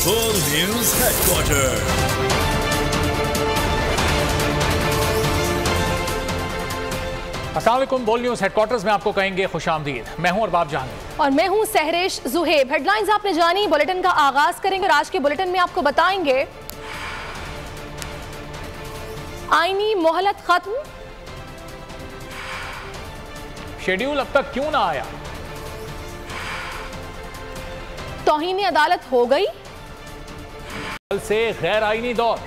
बोल news headquarter. अस्सलाम वालेकुम। बोल न्यूज हेडक्वार्टर्स में आपको कहेंगे खुशामदीद। मैं हूं अरबाब जहांगीर और मैं हूं सहरेश जुहेब। हेडलाइंस आपने जानी, बुलेटिन का आगाज करेंगे और आज के बुलेटिन में आपको बताएंगे आईनी मोहलत खत्म, शेड्यूल अब तक क्यों ना आया, तौहीन अदालत हो गई, कल से गैर आईनी दौर,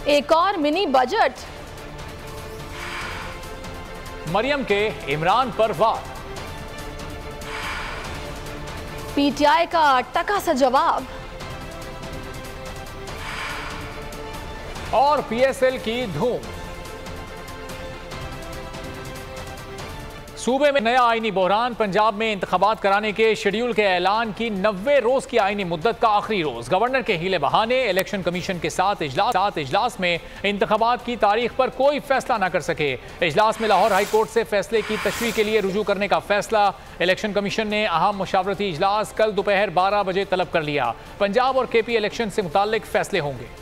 एक और मिनी बजट, मरियम के इमरान पर वार, पीटीआई का टका सा जवाब और पीएसएल की धूम। सूबे में नया आईनी बहरान, पंजाब में इंतखाबात कराने के शेड्यूल के ऐलान की 90 रोज की आईनी मुद्दत का आखिरी रोज। गवर्नर के हीले बहाने इलेक्शन कमीशन के साथ इजलास में इंतखाबात की तारीख पर कोई फैसला न कर सके। इजलास में लाहौर हाई कोर्ट से फैसले की तशरीह के लिए रुजू करने का फैसला। इलेक्शन कमीशन ने अहम मुशावरती इजलास कल दोपहर 12 बजे तलब कर लिया। पंजाब और केपी इलेक्शन से मुताल्लिक फैसले होंगे।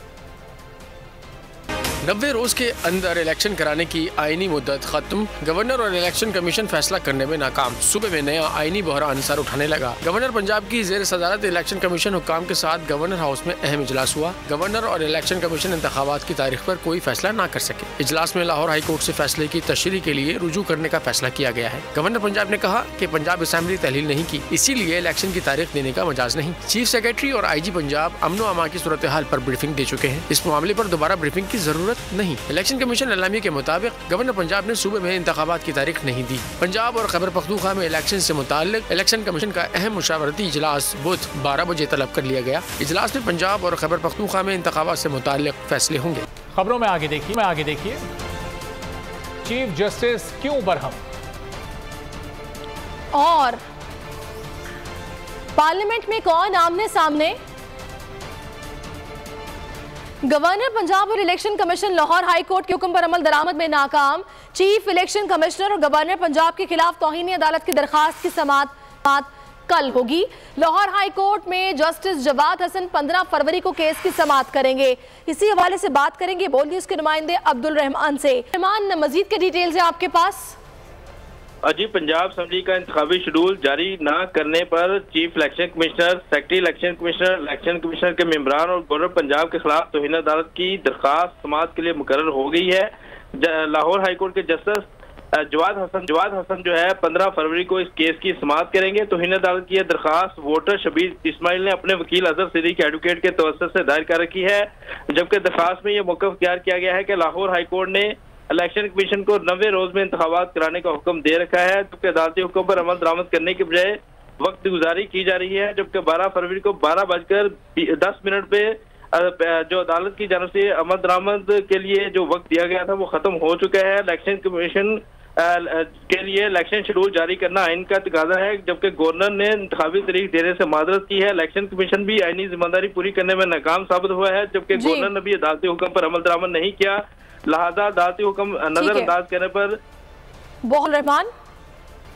90 रोज के अंदर इलेक्शन कराने की आईनी मुद्दत खत्म। गवर्नर और इलेक्शन कमीशन फैसला करने में नाकाम। सूबे में नया आईनी बहरान सर उठाने लगा। गवर्नर पंजाब की जेर सदारत इलेक्शन कमीशन हुक्काम के साथ गवर्नर हाउस में अहम इजलास हुआ। गवर्नर और इलेक्शन कमीशन इंतखाबात की तारीख पर कोई फैसला न कर सके। इजलास में लाहौर हाई कोर्ट से फैसले की तशरीह के लिए रुजू करने का फैसला किया गया है। गवर्नर पंजाब ने कहा कि पंजाब असेंबली तहलील नहीं की, इसीलिए इलेक्शन की तारीख देने का मजाज नहीं। चीफ सेक्रेटरी और IG पंजाब अमनो अमा की सूरत हाल पर ब्रीफिंग दे चुके हैं। इस मामले पर दोबारा ब्रीफिंग की जरूरत नहीं। इलेक्शन कमीशन एलामी के मुताबिक गवर्नर पंजाब ने सूबे में इंतखाबात की तारीख नहीं दी। पंजाब और खैबर पख्तूनख्वा में इलेक्शन से मुताल्लिक इलेक्शन कमीशन का अहम मुशावरती इजलास बुध 12 बजे तलब कर लिया गया। इजलास में पंजाब और खैबर पख्तूनख्वा में इंतखाबात से मुताल्लिक फैसले होंगे। खबरों में आगे देखिए चीफ जस्टिस क्यों बरहम, और पार्लियामेंट में कौन आमने सामने। गवर्नर पंजाब और election commission Lahore high court के हुक्म पर अमल दरामद में नाकाम। चीफ इलेक्शन कमिश्नर और गवर्नर पंजाब के खिलाफ तौहीन अदालत की दरखास्त की समाअत कल होगी। लाहौर हाई कोर्ट में जस्टिस जवाद हसन 15 फरवरी को केस की समाअत करेंगे। इसी हवाले से बात करेंगे बोल न्यूज के नुमाइंदे अब्दुल रहमान से। रहमान, मजीद के डिटेल्स है आपके पास? जी, पंजाब असेंबली का इंतखाबी शेड्यूल जारी न करने पर chief election commissioner, secretary election commissioner के मेंबरान और गवर्नर पंजाब के खिलाफ तौहीन अदालत की दरखास्त समाअत के लिए मुकर्रर हो गई है। लाहौर हाई कोर्ट के जस्टिस जवाद हसन जो है 15 फरवरी को इस केस की समाअत करेंगे। तौहीन अदालत की यह दरखास्त वोटर शबीर इस्माइल ने अपने वकील अजहर सिद्दीकी एडवोकेट के तवस्सुत से दायर कर रखी है, जबकि दरखास्त में यह मौक़िफ़ इख्तियार किया गया है कि लाहौर हाई कोर्ट ने इलेक्शन कमीशन को 90 रोज में इंतखाबात कराने का हुक्म दे रखा है, जबकि अदालती हुक्म पर अमल दरामद करने के बजाय वक्त गुजारी की जा रही है। जबकि 12 फरवरी को 12:10 पे जो अदालत की जानब से अमल दरामद के लिए जो वक्त दिया गया था वो खत्म हो चुका है। इलेक्शन कमीशन के लिए इलेक्शन शेड्यूल जारी करना आइन का तकाजा है, जबकि गवर्नर ने इंतखाबी तारीख देने से माजरत की है। इलेक्शन कमीशन भी आईनी जिम्मेदारी पूरी करने में नाकाम साबित हुआ है, जबकि गवर्नर ने भी अदालती हुक्म पर अमल दरामद नहीं किया। लिहाजा अदालती हुक्म नजरअंदाज करने पर बहुत रहमान।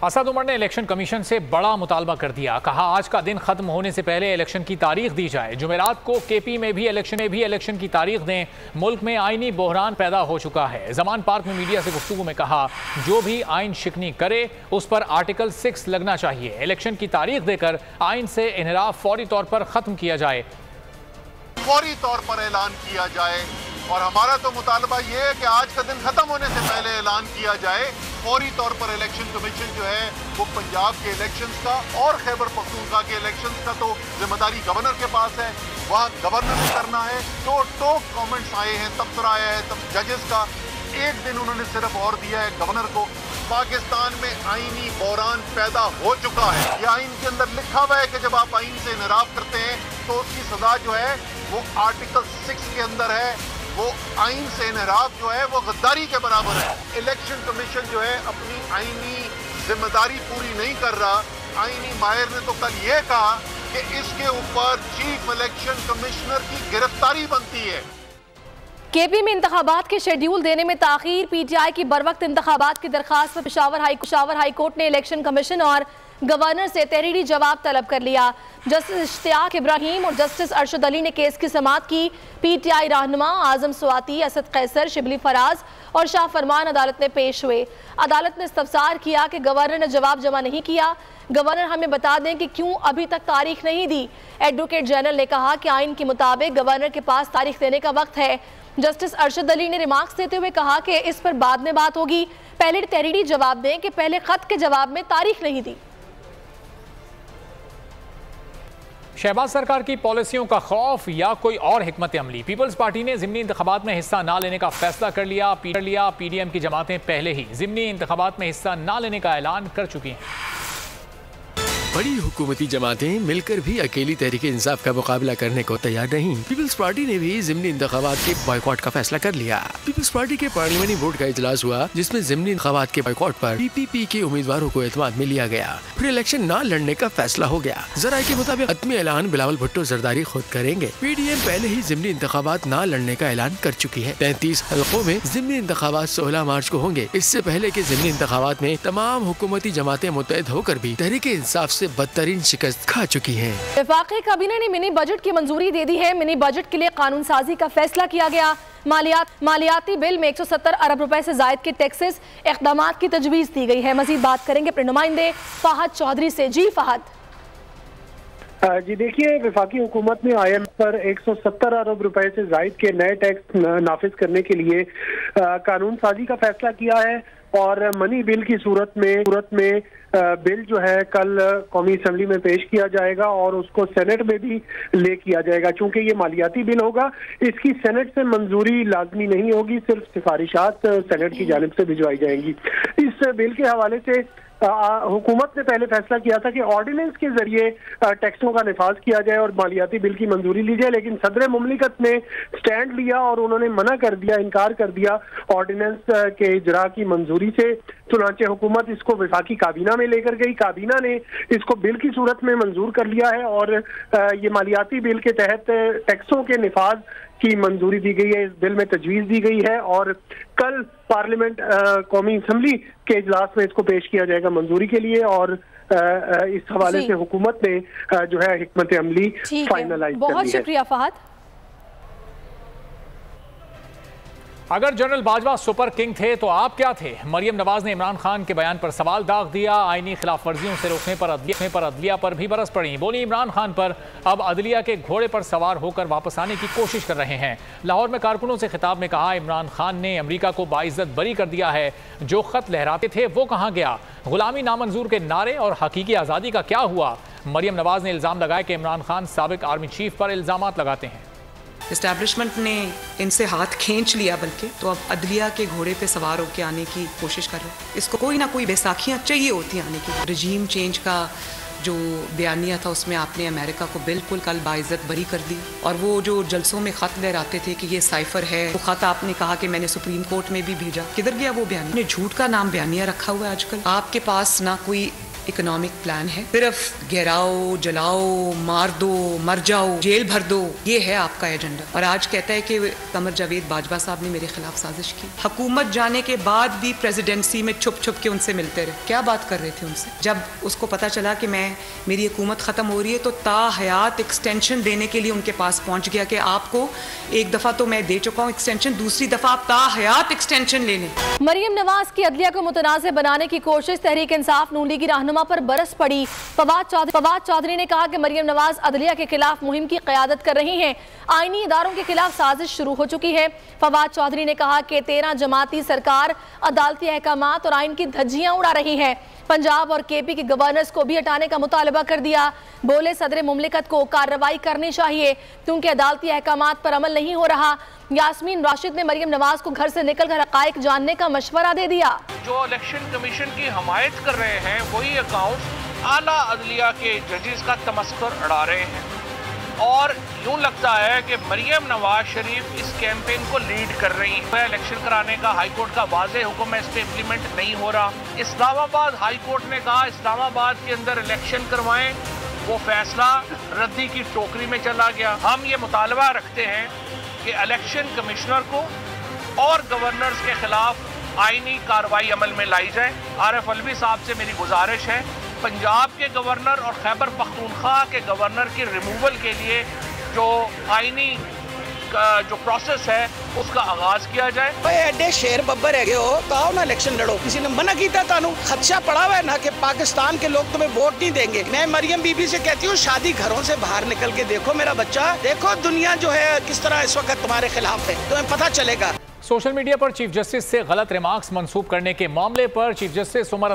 असद उमर ने इलेक्शन कमीशन से बड़ा मुतालबा कर दिया। कहा आज का दिन खत्म होने से पहले इलेक्शन की तारीख दी जाए। जुमेरात को केपी में भी इलेक्शन की तारीख दें। मुल्क में आईनी बहरान पैदा हो चुका है। जमान पार्क में मीडिया से गुफ्तगू में कहा, जो भी आइन शिकनी करे उस पर आर्टिकल 6 लगना चाहिए। इलेक्शन की तारीख देकर आइन से इनहराफ फौरी तौर पर खत्म किया जाए, फौरी तौर पर ऐलान किया जाए। और हमारा तो मुतालबा ये है कि आज का दिन खत्म होने से पहले ऐलान किया जाए। फौरी तौर पर इलेक्शन कमीशन जो है वो पंजाब के इलेक्शंस का और खैबर पख्तूनख्वा के इलेक्शंस का तो जिम्मेदारी गवर्नर के पास है, वहाँ गवर्नर ने करना है। तो कमेंट्स आए हैं, तबसरा आया है तब जजेस का, एक दिन उन्होंने सिर्फ और दिया है गवर्नर को। पाकिस्तान में आईनी बहरान पैदा हो चुका है। ये आइन के अंदर लिखा हुआ है कि जब आप आइन से इनहराफ करते हैं तो उसकी सजा जो है वो आर्टिकल 6 के अंदर है। वो आइन से इनहराफ जो है वो गद्दारी के बराबर है। इलेक्शन कमीशन जो है अपनी आईनी जिम्मेदारी पूरी नहीं कर रहा। आईनी माहिर ने तो कल ये कहा कि इसके ऊपर चीफ इलेक्शन कमिश्नर की गिरफ्तारी बनती है। केपी में इंतखाबात के शेड्यूल देने में ताखीर, पीटीआई की बरवक्त इंतखाबात की दरखास्त पर पेशावर हाई कोर्ट ने इलेक्शन कमीशन और गवर्नर से तहरीरी जवाब तलब कर लिया। जस्टिस इश्तियाक इब्राहिम और जस्टिस अरशद अली ने केस की समाअत की। पीटीआई रहनुमा आजम स्वाति, असद कैसर, शिबली फराज और शाह फरमान अदालत में पेश हुए। अदालत ने इस्तफसार किया कि गवर्नर ने जवाब जमा नहीं किया। गवर्नर हमें बता दें कि क्यों अभी तक तारीख नहीं दी। एडवोकेट जनरल ने कहा कि आइन के मुताबिक गवर्नर के पास तारीख देने का वक्त है। जस्टिस अरशद अली ने रिमार्क्स देते हुए कहा कि इस पर बाद में बात होगी, पहले तहरीरी जवाब दें कि पहले खत के जवाब में तारीख नहीं दी। शहबाज सरकार की पॉलिसियों का खौफ या कोई और हिकमत अमली। पीपल्स पार्टी ने ज़िमनी इंतखाबात में हिस्सा ना लेने का फैसला कर लिया। पीडीएम की जमातें पहले ही ज़िमनी इंतखाबात में हिस्सा ना लेने का ऐलान कर चुकी हैं। बड़ी हुकूमती जमातें मिलकर भी अकेली तहरीक इंसाफ का मुकाबला करने को तैयार नहीं। पीपल्स पार्टी ने भी ज़िमनी इंतखाबात के बॉयकॉट का फैसला कर लिया। पीपल्स पार्टी के पार्लियामेंटी बोर्ड का इजलास हुआ, जिसमें ज़िमनी इंतखाबात के बॉयकॉट पर पीपीपी के उम्मीदवारों को एतमाद में लिया गया। फिर इलेक्शन न लड़ने का फैसला हो गया। जराये के मुताबिक हतमी ऐलान बिलावल भुट्टो जरदारी खुद करेंगे। पीडीएम पहले ही ज़िमनी इंतखाबात न लड़ने का ऐलान कर चुकी है। 33 हलकों में ज़िमनी इंतखाबात 16 मार्च को होंगे। इससे पहले के ज़िमनी इंतखाबात में तमाम हुकूमती जमातें मुत्तहिद होकर भी तहरीक इंसाफ से बदतरीन शिकस्त खा चुकी हैं। वफाकी काबीना ने मिनी बजट की मंजूरी दे दी है। मिनी बजट के लिए कानून साजी का फैसला किया गया। मालियाती बिल में 170 अरब रुपए से जायद के टैक्सेस इक़दामात की तजवीज़ दी गई है। मजीद बात करेंगे अपने नुमाइंदे फहद चौधरी से। जी फहद। जी देखिए, वफाकी हुकूमत ने आयन पर 170 अरब रुपए से जायद के नए टैक्स नाफिज करने के लिए कानून साजी का फैसला किया है और मनी बिल की सूरत में बिल जो है कल कौमी असम्बली में पेश किया जाएगा और उसको सेनेट में भी ले किया जाएगा। चूंकि ये मालियाती बिल होगा, इसकी सेनेट से मंजूरी लाजमी नहीं होगी, सिर्फ सिफारिशात सेनेट की जानिब से भिजवाई जाएंगी। इस बिल के हवाले से हुकूमत ने पहले फैसला किया था कि ऑर्डिनेंस के जरिए टैक्सों का निफाज किया जाए और मालियाती बिल की मंजूरी ली जाए, लेकिन सदर मुमलिकत ने स्टैंड लिया और उन्होंने मना कर दिया, इनकार कर दिया ऑर्डिनेंस के इजरा की मंजूरी से। चुनांचे हुकूमत इसको वफाकी काबीना में लेकर गई। काबीना ने इसको बिल की सूरत में मंजूर कर लिया है और ये मालियाती बिल के तहत टैक्सों के निफाज की मंजूरी दी गई है। इस बिल में तजवीज़ दी गई है और कल पार्लियामेंट कौमी असम्बली के इजलास में इसको पेश किया जाएगा मंजूरी के लिए और इस हवाले से हुकूमत ने जो है हिकमत अमली फाइनलाइज कर दी है। बहुत शुक्रिया फहद। अगर जनरल बाजवा सुपर किंग थे तो आप क्या थे? मरियम नवाज ने इमरान खान के बयान पर सवाल दाग दिया। आईनी खिलाफ वर्जियों से रोकने पर अदलिया पर भी बरस पड़ी। बोली इमरान खान पर अब अदलिया के घोड़े पर सवार होकर वापस आने की कोशिश कर रहे हैं। लाहौर में कारकुनों से खिताब में कहा, इमरान खान ने अमेरिका को बाइज्जत बरी कर दिया है। जो खत लहराते थे वो कहाँ गया? गुलामी नामंजूर के नारे और हकीकी आज़ादी का क्या हुआ? मरियम नवाज ने इल्ज़ाम लगाया कि इमरान खान साबिक आर्मी चीफ पर इल्ज़ामात लगाते हैं। इस्टेब्लिशमेंट ने इनसे हाथ खींच लिया, बल्कि तो अब अदलिया के घोड़े पे सवार होकर आने की कोशिश कर रहे हैं। इसको कोई ना कोई बैसाखियाँ चाहिए होती आने की। रजीम चेंज का जो बयानिया था उसमें आपने अमेरिका को बिल्कुल कल बाइज्जत बरी कर दी और वो जो जलसों में ख़त लहराते थे कि ये साइफर है, वो ख़त आपने कहा कि मैंने सुप्रीम कोर्ट में भी भेजा, किधर गया वो बयानिया? ने झूठ का नाम बयानिया रखा हुआ है आजकल। आपके पास ना कोई इकोनॉमिक प्लान है, सिर्फ गिराओ, जलाओ, मार दो, मर जाओ, जेल भर दो, ये है आपका एजेंडा। और आज कहता है कि कमर जावेद बाजवा साहब ने मेरे खिलाफ साजिश की। हुकूमत जाने के बाद भी प्रेसिडेंसी में छुप छुप के उनसे मिलते रहे। क्या बात कर रहे थे उनसे? जब उसको पता चला कि मेरी हुकूमत खत्म हो रही है तो ताहयात एक्सटेंशन देने के लिए उनके पास पहुंच गया कि आपको एक दफा तो मैं दे चुका हूँ एक्सटेंशन, दूसरी दफा आप ताहयात एक्सटेंशन ले लें। मरियम नवाज की अदलिया को मुतनाज़ बनाने की कोशिश, तहरीक इंसाफ नून लीग की रहनुमा पर बरस पड़ी। फवाद चौधरी ने कहा कि मरियम नवाज अदलिया के खिलाफ मुहिम की क़यादत कर रही हैं। आईनी इदारों के खिलाफ साजिश शुरू हो चुकी है। फवाद चौधरी ने कहा कि 13 जमाती सरकार अदालती अहकामात और आइन की धज्जियां उड़ा रही है। पंजाब और केपी के गवर्नर्स को भी हटाने का मुतालबा कर दिया। बोले सदर मुमलिकत को कार्रवाई करनी चाहिए क्योंकि अदालती अहकामात पर अमल नहीं हो रहा। यास्मीन राशिद ने मरियम नवाज को घर से निकलकर हक़ाइक़ जानने का मशवरा दे दिया। जो इलेक्शन कमीशन की हमायत कर रहे हैं वही अकाउंट आला अदलिया के जजेस का तमस्खुर उड़ा रहे हैं और यूं लगता है कि मरियम नवाज शरीफ इस कैंपेन को लीड कर रही है। इलेक्शन कराने का हाई कोर्ट का वाज़ेह हुक्म है, इस पर इम्प्लीमेंट नहीं हो रहा। इस्लामाबाद हाई कोर्ट ने कहा इस्लामाबाद के अंदर इलेक्शन करवाएं, वो फैसला रद्दी की टोकरी में चला गया। हम ये मुतालबा रखते हैं कि इलेक्शन कमिश्नर को और गवर्नर्स के खिलाफ आईनी कार्रवाई अमल में लाई जाए। आरिफ अलवी साहब से मेरी गुजारिश है, पंजाब के गवर्नर और खैबर पख्तूनख्वा के गवर्नर की रिमूवल के लिए जो आईनी जो प्रोसेस है उसका आगाज किया जाए। एडे शेर बब्बर है हो तो आओ ना इलेक्शन लड़ो, किसी ने मना किया था? खदशा पड़ा हुआ है ना कि पाकिस्तान के लोग तुम्हें वोट नहीं देंगे। मैं मरियम बीबी से कहती हूँ शादी घरों से बाहर निकल के देखो मेरा बच्चा, देखो दुनिया जो है किस तरह इस वक्त तुम्हारे खिलाफ है, तुम्हें पता चलेगा। सोशल मीडिया पर चीफ जस्टिस से गलत रिमार्क्स मंसूब करने के मामले पर चीफ जस्टिस उमर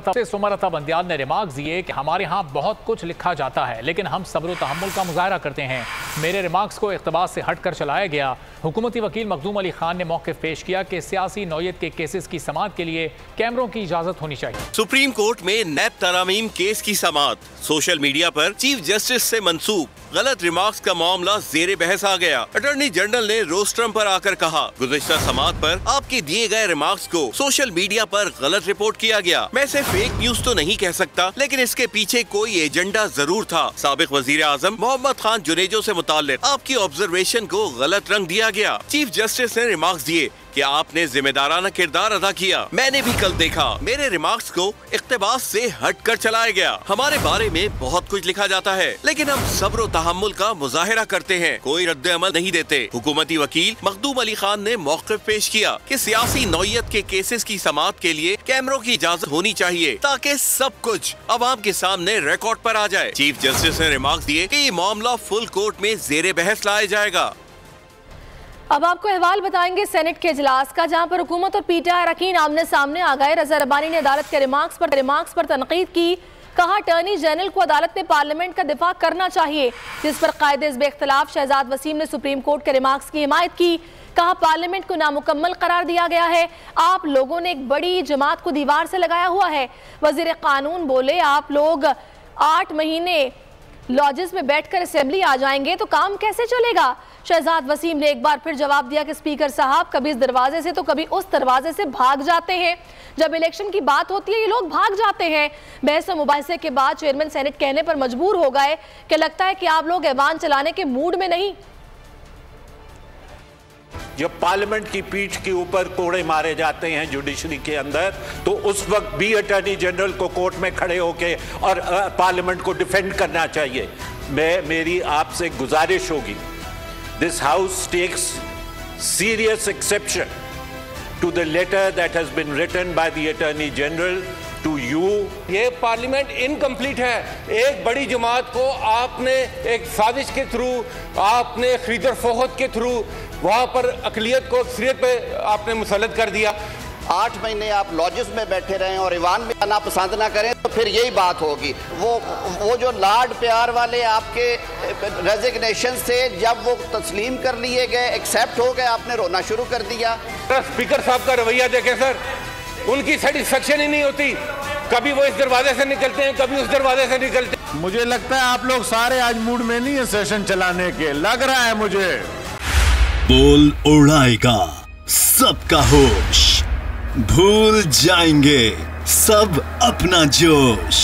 अता बंदियाल ने रिमार्क्स दिए कि हमारे यहाँ बहुत कुछ लिखा जाता है लेकिन हम सब्र तहम्मुल का मुजाहरा करते हैं। मेरे रिमार्क्स को इक़्तिबास से हटकर चलाया गया। हुकूमती वकील मखदूम अली खान ने मौक़िफ़ पेश किया कि सियासी नौयत के केसेस की समाअत के लिए कैमरों की इजाजत होनी चाहिए। सुप्रीम कोर्ट में नैब तरामीम केस की समाअत। सोशल मीडिया पर चीफ जस्टिस से मंसूब गलत रिमार्क्स का मामला ज़ेरे बहस आ गया। अटॉर्नी जनरल ने रोस्ट्रम पर आकर कहा, गुज़िश्ता समाअत पर आपके दिए गए रिमार्क्स को सोशल मीडिया पर गलत रिपोर्ट किया गया। मैं इसे फेक न्यूज तो नहीं कह सकता लेकिन इसके पीछे कोई एजेंडा जरूर था। साबिक वजीर आजम मोहम्मद खान जुनेजो से मुताल्लिक आपकी ऑब्जर्वेशन को गलत रंग दिया गया। चीफ जस्टिस ने रिमार्क्स दिए कि आपने जिम्मेदाराना किरदार अदा किया। मैंने भी कल देखा मेरे रिमार्क्स को इक़्तिबास से हटकर चलाया गया। हमारे बारे में बहुत कुछ लिखा जाता है लेकिन हम सब्र और तहम्मुल का मुजाहिरा करते हैं, कोई रद्द अमल नहीं देते। हुकूमती वकील मखदूम अली खान ने मौक़िफ़ पेश किया कि सियासी नौयत के केसेस की समाअत के लिए कैमरों की इजाजत होनी चाहिए ताकि सब कुछ अवाम के सामने रिकॉर्ड पर आ जाए। चीफ जस्टिस ने रिमार्क्स दिए कि ये मामला फुल कोर्ट में ज़ेरे बहस लाया जाएगा। अब आपको अहवाल बताएंगे सेनेट के इजलास का, जहां पर हुकूमत और पीटीआई अरकान आमने सामने आ गए। रज़ा रब्बानी ने अदालत के रिमार्क्स पर तनकीद की। कहा अटॉर्नी जनरल को अदालत में पार्लियामेंट का दिफा करना चाहिए, जिस पर कायदे इस इख्तिलाफ शहजाद वसीम ने सुप्रीम कोर्ट के रिमार्क्स की हिमायत की। कहा पार्लियामेंट को नामुकम्मल करार दिया गया है, आप लोगों ने एक बड़ी जमात को दीवार से लगाया हुआ है। वजीर कानून बोले आप लोग 8 महीने लॉजेस में बैठकर असेंबली आ जाएंगे तो काम कैसे चलेगा? शहजाद वसीम ने एक बार फिर जवाब दिया कि स्पीकर साहब कभी इस दरवाजे से तो कभी उस दरवाजे से भाग जाते हैं। जब इलेक्शन की बात होती है ये लोग भाग जाते हैं। बहस और मुबाहिसे के बाद चेयरमैन सेनेट कहने पर मजबूर हो गए कि लगता है कि आप लोग ऐवान चलाने के मूड में नहीं। जब पार्लियामेंट की पीठ के ऊपर कोड़े मारे जाते हैं जुडिशरी के अंदर तो उस वक्त भी अटॉर्नी जनरल को कोर्ट में खड़े होके और पार्लियामेंट को डिफेंड करना चाहिए। मेरी आपसे गुजारिश होगी, this house takes serious exception to the letter that has been written by the Attorney General to you. ये पार्लियामेंट इनकम्प्लीट है। एक बड़ी जमात को आपने एक साजिश के थ्रू, आपने खरीदर फरोख्त के थ्रू वहाँ पर अक़लियत को अक्सरियत पे आपने मुसल्लत कर दिया। 8 महीने आप लॉजेस में बैठे रहें और ईवान में आना पसंद ना करें तो फिर यही बात होगी। वो जो लाड प्यार वाले आपके रेजिग्नेशन से जब वो तस्लीम कर लिए गए, एक्सेप्ट हो गए, आपने रोना शुरू कर दिया। स्पीकर साहब का रवैया देखें सर, उनकी सेटिस्फेक्शन ही नहीं होती। कभी वो इस दरवाजे से निकलते हैं, कभी उस दरवाजे से निकलते हैं। मुझे लगता है आप लोग सारे आज मूड में नहीं है सेशन चलाने के, लग रहा है मुझे। बोल उड़ाएगा सबका होश, भूल जाएंगे सब अपना जोश।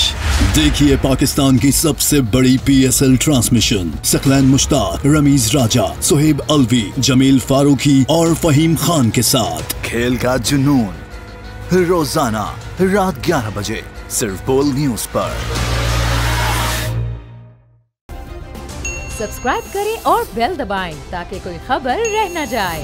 देखिए पाकिस्तान की सबसे बड़ी PSL ट्रांसमिशन सकलैन मुश्ताक, रमीज राजा, सुहेब अलवी, जमील फारूकी और फहीम खान के साथ खेल का जुनून रोजाना रात 11 बजे सिर्फ बोल न्यूज पर। सब्सक्राइब करें और बेल दबाएं ताकि कोई खबर रह न जाए।